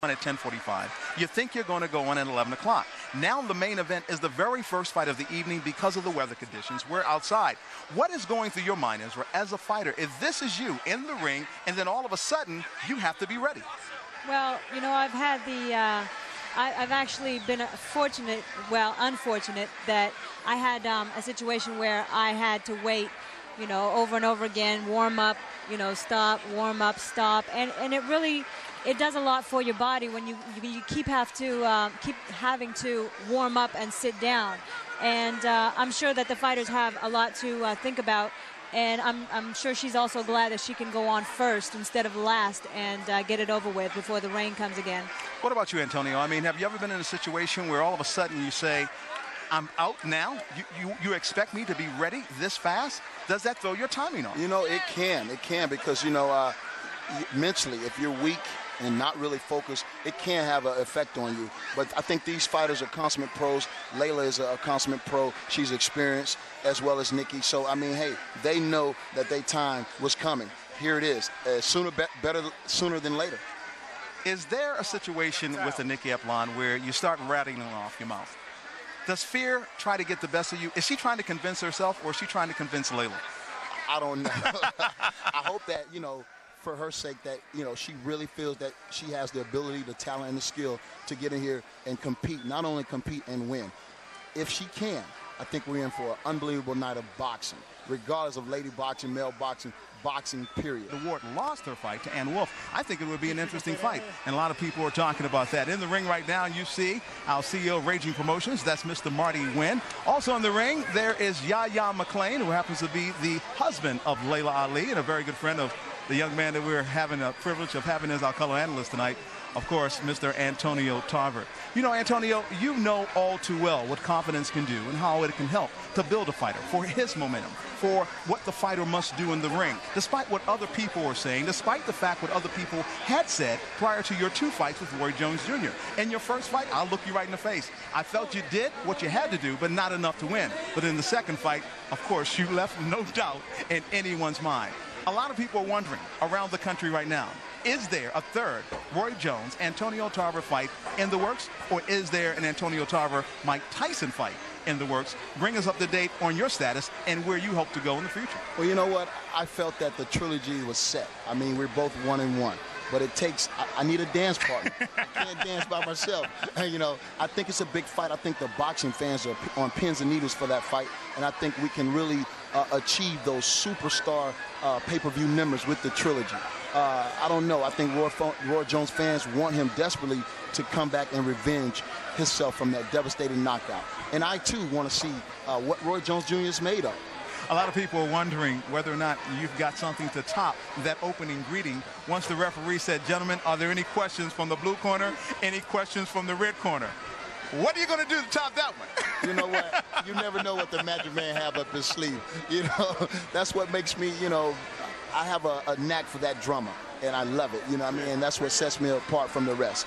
at 10:45. You think you're going to go on at 11 o'clock. Now the main event is the very first fight of the evening because of the weather conditions. We're outside. What is going through your mind as a fighter if this is you in the ring and then all of a sudden you have to be ready? Well, you know, I've had I've actually been unfortunate that I had a situation where I had to wait, you know, over and over again, warm up, you know, stop, warm up, stop, and it really, it does a lot for your body when you keep having to warm up and sit down. And I'm sure that the fighters have a lot to think about. And I'm sure she's also glad that she can go on first instead of last and get it over with before the rain comes again. What about you, Antonio? I mean, have you ever been in a situation where all of a sudden you say, I'm out now? You expect me to be ready this fast? Does that throw your timing off? You know, it can because, you know, mentally, if you're weak and not really focused, it can have an effect on you. But I think these fighters are consummate pros. Laila is a consummate pro. She's experienced, as well as Nikki. So, I mean, hey, they know that their time was coming. Here it is. Sooner than later. Is there a situation with the Nikki Eplan where you start rattling off your mouth? Does fear try to get the best of you? Is she trying to convince herself, or is she trying to convince Laila? I don't know. I hope that, you know, for her sake, that, you know, she really feels that she has the ability, the talent, and the skill to get in here and compete. Not only compete and win. If she can, I think we're in for an unbelievable night of boxing, regardless of lady boxing, male boxing, boxing, period. The Ward lost her fight to Ann Wolfe. I think it would be an interesting fight, and a lot of people are talking about that. In the ring right now, you see our CEO of Raging Promotions. That's Mr. Marty Wynn. Also in the ring, there is Yahya McClain, who happens to be the husband of Laila Ali and a very good friend of the young man that we're having the privilege of having as our color analyst tonight, of course, Mr. Antonio Tarver. You know, Antonio, you know all too well what confidence can do and how it can help to build a fighter, for his momentum, for what the fighter must do in the ring, despite what other people are saying, despite the fact what other people had said prior to your two fights with Roy Jones Jr. In your first fight, I'll look you right in the face. I felt you did what you had to do, but not enough to win. But in the second fight, of course, you left no doubt in anyone's mind. A lot of people are wondering around the country right now, is there a third Roy Jones, Antonio Tarver fight in the works, or is there an Antonio Tarver, Mike Tyson fight in the works? Bring us up to date on your status and where you hope to go in the future. Well, you know what? I felt that the trilogy was set. I mean, we're both 1-1. But it takes, I need a dance partner. I can't dance by myself. And, you know, I think it's a big fight. I think the boxing fans are on pins and needles for that fight. And I think we can really achieve those superstar pay-per-view numbers with the trilogy. I don't know. I think Roy Jones fans want him desperately to come back and revenge himself from that devastating knockout. And I, too, want to see what Roy Jones Jr. is made of. A lot of people are wondering whether or not you've got something to top that opening greeting. Once the referee said, gentlemen, are there any questions from the blue corner? Any questions from the red corner? What are you going to do to top that one? You know what? You never know what the magic man have up his sleeve. You know, that's what makes me, you know, I have a knack for that drama. And I love it, you know what I mean? And that's what sets me apart from the rest.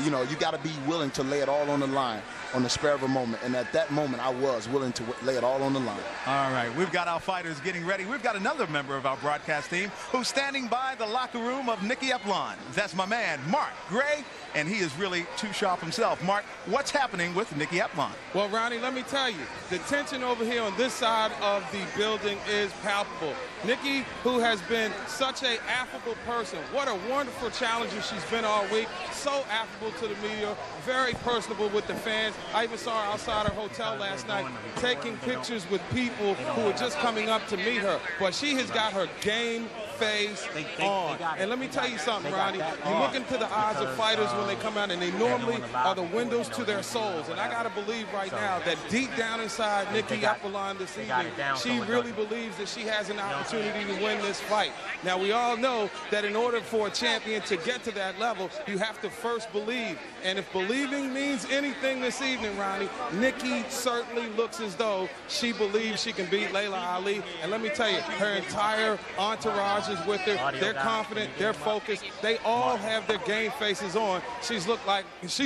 You know, you got to be willing to lay it all on the line on the spur of a moment. And at that moment, I was willing to lay it all on the line. All right, we've got our fighters getting ready. We've got another member of our broadcast team who's standing by the locker room of Nikki Eplan. That's my man, Mark Gray, and he is really too sharp himself. Mark, what's happening with Nikki Eplan? Well, Ronnie, let me tell you, the tension over here on this side of the building is palpable. Nikki, who has been such an affable person, what a wonderful challenger she's been all week, so affable to the media, very personable with the fans. I even saw her outside her hotel last night taking pictures with people who were just coming up to meet her. But she has got her game face on. And let me tell you something, Ronnie. You look into the eyes of fighters when they come out, and they normally are the windows to their souls. And I got to believe right now that deep down inside Nikki Eplan this evening, she really believes that she has an opportunity to win this fight. Now, we all know that in order for a champion to get to that level, you have to first believe. And if believing means anything this evening, Ronnie, Nikki certainly looks as though she believes she can beat Laila Ali. And let me tell you, her entire entourage is with her. They're confident. They're focused. They all have their game faces on. She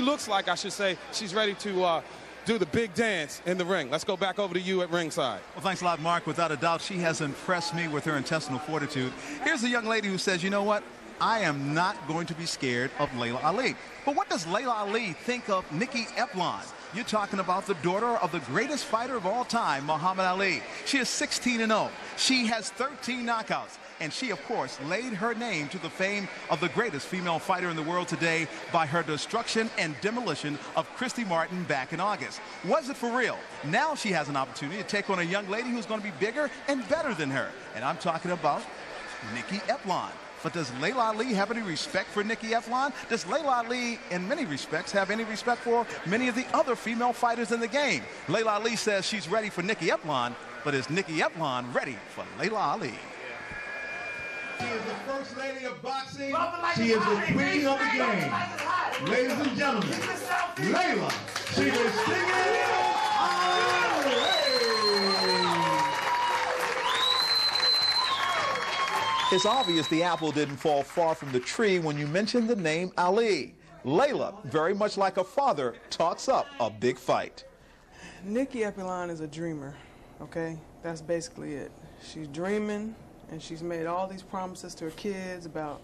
looks like, I should say, she's ready to do the big dance in the ring. Let's go back over to you at ringside. Well, thanks a lot, Mark. Without a doubt, she has impressed me with her intestinal fortitude. Here's a young lady who says, you know what? I am not going to be scared of Laila Ali. But what does Laila Ali think of Nikki Eplon? You're talking about the daughter of the greatest fighter of all time, Muhammad Ali. She is 16-0. She has 13 knockouts. And she, of course, laid her name to the fame of the greatest female fighter in the world today by her destruction and demolition of Christy Martin back in August. Was it for real? Now she has an opportunity to take on a young lady who's going to be bigger and better than her. And I'm talking about Nikki Eplon. But does Laila Ali have any respect for Nikki Eplon? Does Laila Ali, in many respects, have any respect for many of the other female fighters in the game? Laila Ali says she's ready for Nikki Eplon, but is Nikki Eplon ready for Laila Ali? She is the first lady of boxing. She is the queen of the game. Ladies and gentlemen, Laila, she is singing Ali. It's obvious the apple didn't fall far from the tree when you mentioned the name Ali. Laila, very much like her father, talks up a big fight. Nikki Eplon is a dreamer, okay? That's basically it. She's dreaming, and she's made all these promises to her kids about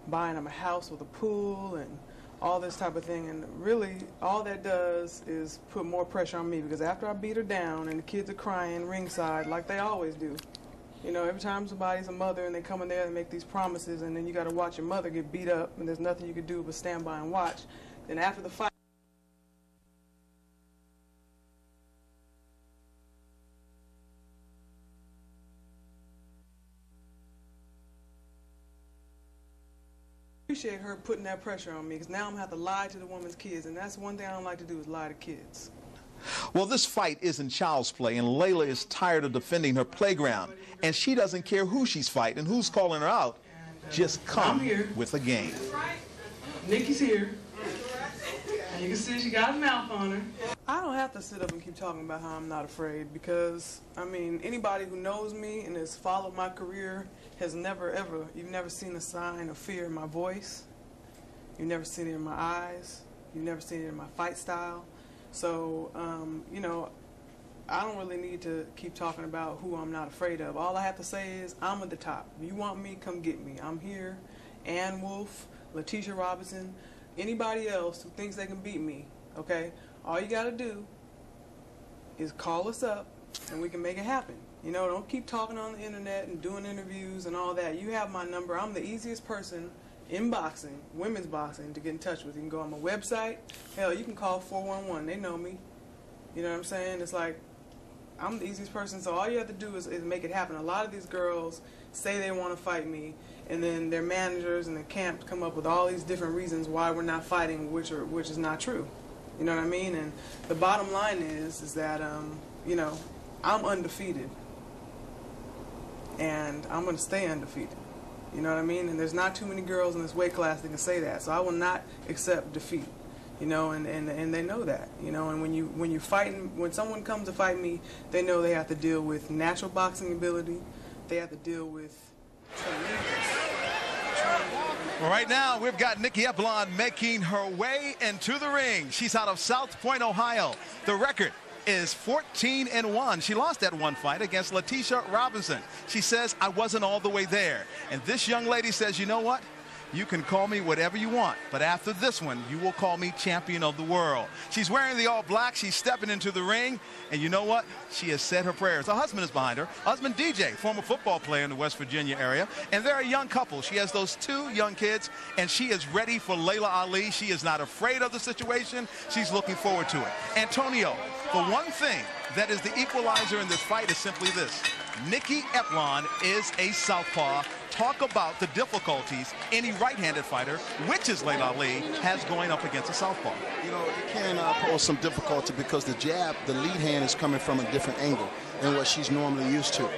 buying them a house with a pool and all this type of thing. And really, all that does is put more pressure on me, because after I beat her down and the kids are crying ringside like they always do, you know, every time somebody's a mother and they come in there and make these promises, and then you got to watch your mother get beat up and there's nothing you can do but stand by and watch. Then after the fight, I appreciate her putting that pressure on me, because now I'm going to have to lie to the woman's kids, and that's one thing I don't like to do, is lie to kids. Well, this fight isn't child's play, and Laila is tired of defending her playground. And she doesn't care who she's fighting, who's calling her out. Just come with a game. Nikki's here. And you can see she got a mouth on her. I don't have to sit up and keep talking about how I'm not afraid, because, I mean, anybody who knows me and has followed my career has never, ever, you've never seen a sign of fear in my voice. You've never seen it in my eyes. You've never seen it in my fight style. So, you know, I don't really need to keep talking about who I'm not afraid of. All I have to say is I'm at the top. If you want me, come get me. I'm here. Ann Wolfe, Letitia Robinson, anybody else who thinks they can beat me, okay? All you got to do is call us up and we can make it happen. You know, don't keep talking on the internet and doing interviews and all that. You have my number. I'm the easiest person in boxing, women's boxing, to get in touch with. You can go on my website. Hell, you can call 411. They know me. You know what I'm saying? It's like, I'm the easiest person, so all you have to do is make it happen. A lot of these girls say they want to fight me, and then their managers and the camp come up with all these different reasons why we're not fighting, which is not true. You know what I mean? And the bottom line is that, you know, I'm undefeated, and I'm going to stay undefeated. You know what I mean? And there's not too many girls in this weight class that can say that. So I will not accept defeat. You know, and they know that. You know, and when you fighting, when someone comes to fight me, they know they have to deal with natural boxing ability. They have to deal with Well, right now, we've got Nikki Eplon making her way into the ring. She's out of South Point, Ohio. The record is 14-1. She lost that one fight against Letitia Robinson. She says, I wasn't all the way there. And this young lady says, you know what? You can call me whatever you want, but after this one, you will call me champion of the world. She's wearing the all black. She's stepping into the ring, and you know what? She has said her prayers. Her husband is behind her. Husband DJ, former football player in the West Virginia area, and they're a young couple. She has those 2 young kids, and she is ready for Laila Ali. She is not afraid of the situation. She's looking forward to it. Antonio, the one thing that is the equalizer in this fight is simply this. Nikki Eplon is a southpaw. Talk about the difficulties any right-handed fighter, which is Laila Ali, has going up against a southpaw. You know, it can pose some difficulty because the jab, the lead hand, is coming from a different angle than what she's normally used to.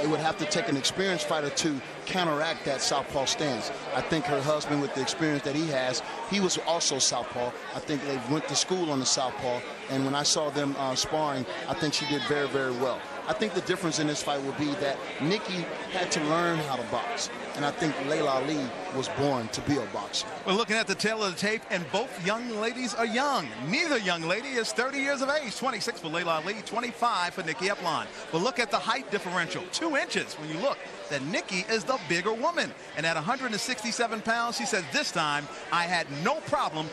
It would have to take an experienced fighter to counteract that southpaw stance. I think her husband, with the experience that he has, he was also southpaw. I think they went to school on the southpaw, and when I saw them sparring, I think she did very, very well. I think the difference in this fight will be that Nikki had to learn how to box. And I think Laila Ali was born to be a boxer. We're looking at the tail of the tape, and both young ladies are young. Neither young lady is 30 years of age. 26 for Laila Ali, 25 for Nikki Eplon. But look at the height differential, 2 inches. When you look, that Nikki is the bigger woman. And at 167 pounds, she said, this time I had no problem